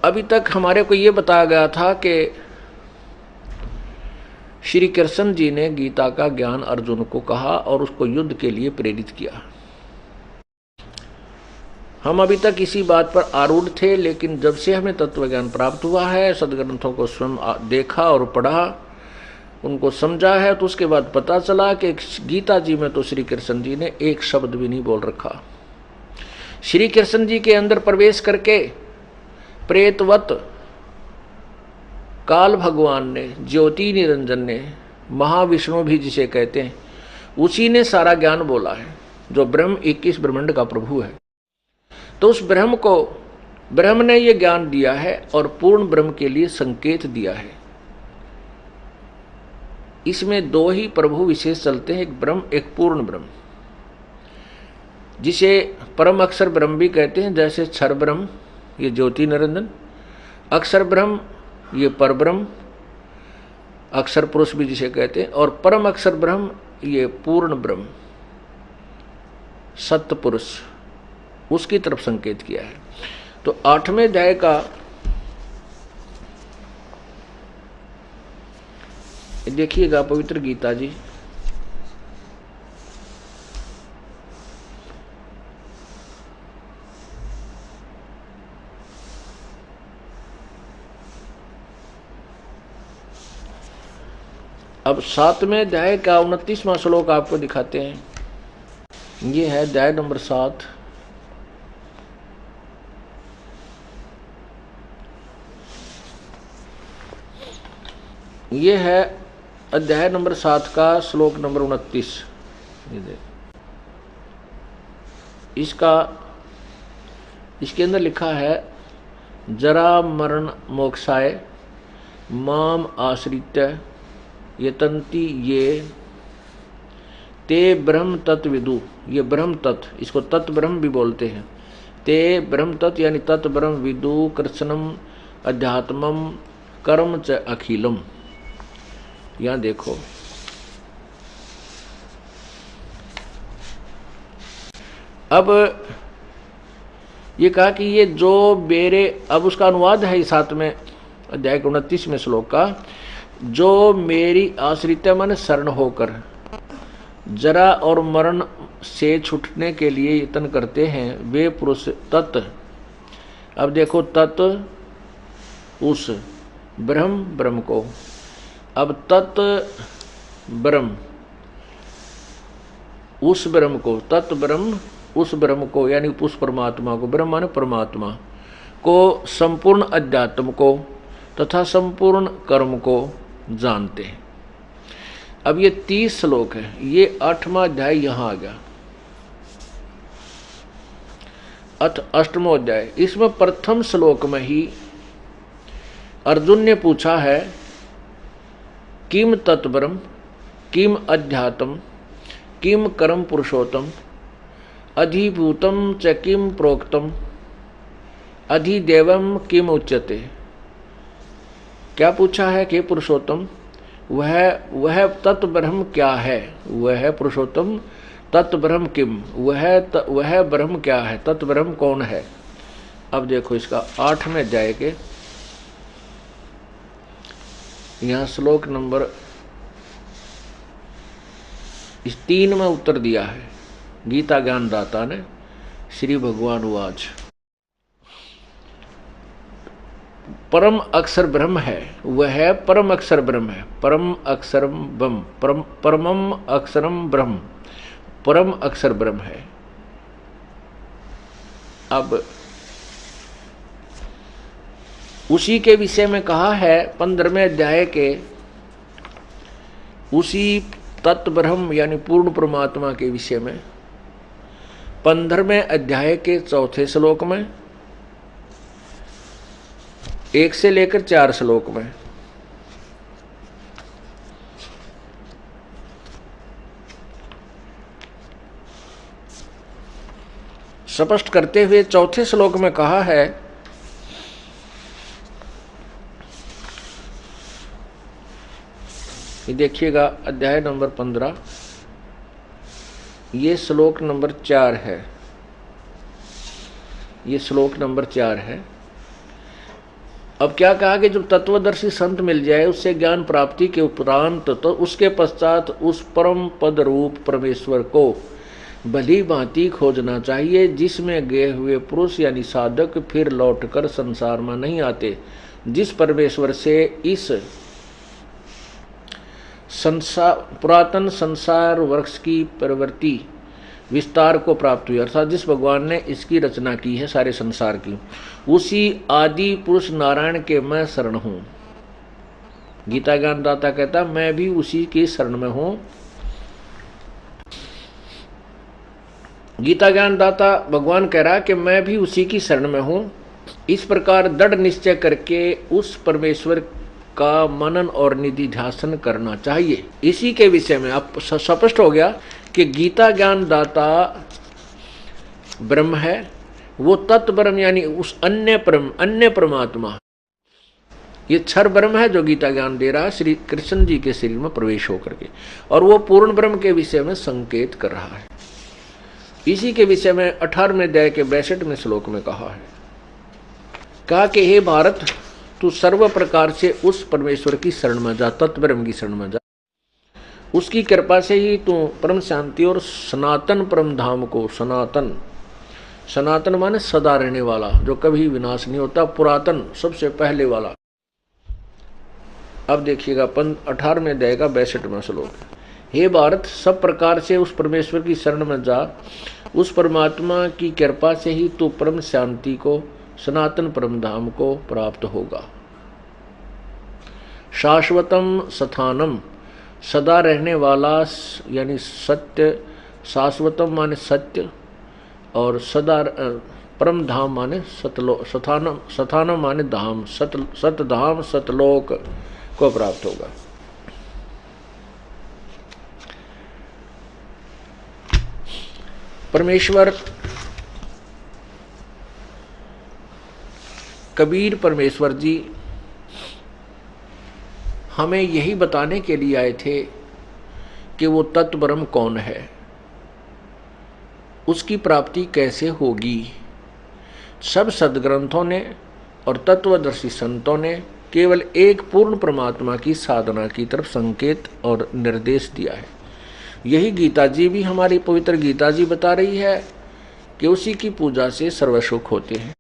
अभी तक हमारे को ये बताया गया था कि श्री कृष्ण जी ने गीता का ज्ञान अर्जुन को कहा और उसको युद्ध के लिए प्रेरित किया। हम अभी तक इसी बात पर आरूढ़ थे, लेकिन जब से हमें तत्व ज्ञान प्राप्त हुआ है, सदग्रंथों को स्वयं देखा और पढ़ा, उनको समझा है, तो उसके बाद पता चला कि गीता जी में तो श्री कृष्ण जी ने एक शब्द भी नहीं बोल रखा। श्री कृष्ण जी के अंदर प्रवेश करके प्रेतवत काल भगवान ने, ज्योति निरंजन ने, महाविष्णु भी जिसे कहते हैं, उसी ने सारा ज्ञान बोला है, जो ब्रह्म 21 ब्रह्मांड का प्रभु है। तो उस ब्रह्म को, ब्रह्म ने ये ज्ञान दिया है और पूर्ण ब्रह्म के लिए संकेत दिया है। इसमें दो ही प्रभु विशेष चलते हैं, एक ब्रह्म एक पूर्ण ब्रह्म, जिसे परम अक्षर ब्रह्म भी कहते हैं। जैसे क्षर ब्रह्म ये ज्योति निरंजन, अक्षर ब्रह्म ये पर ब्रह्म, अक्षर पुरुष भी जिसे कहते हैं, और परम अक्षर ब्रह्म ये पूर्ण ब्रह्म, सत्य पुरुष, उसकी तरफ संकेत किया है। तो 8वें अध्याय का देखिएगा पवित्र गीता जी, अब 7वें अध्याय का 29वां श्लोक आपको दिखाते हैं। ये है अध्याय नंबर 7। ये है अध्याय नंबर 7 का श्लोक नंबर 29। इसके अंदर लिखा है, जरा मरण मोक्षाय माम आश्रित्य यतन्ति ये ते ब्रह्म तत्व विदु। ये ब्रह्म तत्व, इसको तत्व ब्रह्म भी बोलते हैं। ते ब्रह्म तत्व यानी तत्व ब्रह्म विदु कृष्णम अध्यात्मम कर्म च अखिलम। यहां देखो, अब ये कहा कि ये जो मेरे, अब उसका अनुवाद है 7वें अध्याय के 29वें श्लोक का, जो मेरी आश्रित मन शरण होकर जरा और मरण से छूटने के लिए यत्न करते हैं, वे पुरुष तत्, अब देखो तत् उस ब्रह्म को, अब तत् ब्रह्म उस ब्रह्म को, तत् ब्रह्म उस ब्रह्म को, यानी उस परमात्मा को, ब्रह्म माने परमात्मा को, संपूर्ण अध्यात्म को तथा संपूर्ण कर्म को जानते हैं। अब ये 30 श्लोक है, ये 8वां अध्याय यहां आ गया, 8वां अध्याय। इसमें प्रथम श्लोक में ही अर्जुन ने पूछा है, किम तत्ब्रह्म किम अध्यात्म किम कर्म पुरुषोत्तम अधिभूतम च किम प्रोक्तम अधिदेवम किम उच्यते। क्या पूछा है कि पुरुषोत्तम, वह तत्व ब्रह्म क्या है, वह पुरुषोत्तम तत्व ब्रह्म किम, वह ब्रह्म क्या है, तत्व ब्रह्म कौन है। अब देखो इसका 8वें अध्याय के यहाँ श्लोक नंबर 3 में उत्तर दिया है गीता ज्ञानदाता ने। श्री भगवान वाच, परम अक्षर ब्रह्म है, वह परम अक्षर ब्रह्म है, परम अक्षर ब्रह्म, परमम अक्षरम ब्रह्म, परम अक्षर ब्रह्म है। अब उसी के विषय में कहा है 15वें अध्याय के, उसी तत्व ब्रह्म यानी पूर्ण परमात्मा के विषय में 15वें अध्याय के 4थे श्लोक में, 1 से लेकर 4 श्लोक में। स्पष्ट करते हुए 4थे श्लोक में कहा है, देखिएगा अध्याय नंबर 15, ये श्लोक नंबर 4 है, ये श्लोक नंबर 4 है। अब क्या कहा कि जब तत्वदर्शी संत मिल जाए उससे ज्ञान प्राप्ति के उपरांत तो उसके पश्चात उस परम पद रूप परमेश्वर को भली भांति खोजना चाहिए, जिसमें गए हुए पुरुष यानी साधक फिर लौटकर संसार में नहीं आते। जिस परमेश्वर से इस पुरातन संसार वृक्ष की प्रवृत्ति विस्तार को प्राप्त हुई, अर्थात जिस भगवान ने इसकी रचना की है सारे संसार की, उसी आदि पुरुष नारायण के मैं शरण हूं। गीता ज्ञान दाता कहता मैं भी उसी की शरण में हूं। गीता ज्ञान दाता भगवान कह रहा कि मैं भी उसी की शरण में हूं। इस प्रकार दृढ़ निश्चय करके उस परमेश्वर का मनन और निधिध्यासन करना चाहिए। इसी के विषय में अब स्पष्ट हो गया कि गीता ज्ञान दाता ब्रह्म है, वो तत्व ब्रह्म यानी उस अन्य परमात्मा, ये क्षर ब्रह्म है जो गीता ज्ञान दे रहा है श्री कृष्ण जी के शरीर में प्रवेश होकर के, और वो पूर्ण ब्रह्म के विषय में संकेत कर रहा है। इसी के विषय में 18वें अध्याय के 62वें श्लोक में कहा कि हे भारत, तू सर्व प्रकार से उस परमेश्वर की शरण में जा, तत्व ब्रह्म की शरण में जा। उसकी कृपा से ही तू परम शांति और सनातन परम धाम को, सनातन माने सदा रहने वाला, जो कभी विनाश नहीं होता, पुरातन सबसे पहले वाला। अब देखिएगा 18वें अध्याय का 62वां श्लोक। हे भारत, सब प्रकार से उस परमेश्वर की शरण में जा। उस परमात्मा की कृपा से ही तू परम शांति को, सनातन परम धाम को प्राप्त होगा। शाश्वतम स्थानम, सदा रहने वाला यानी सत्य, शाश्वतम माने सत्य, और सदा परम धाम माने स्थानम माने धाम, सतधाम सतलोक को प्राप्त होगा। परमेश्वर कबीर परमेश्वर जी हमें यही बताने के लिए आए थे कि वो तत्व ब्रह्म कौन है, उसकी प्राप्ति कैसे होगी। सब सद्ग्रंथों ने और तत्वदर्शी संतों ने केवल एक पूर्ण परमात्मा की साधना की तरफ संकेत और निर्देश दिया है। यही गीता जी भी, हमारी पवित्र गीता जी बता रही है कि उसी की पूजा से सर्व सुख होते हैं।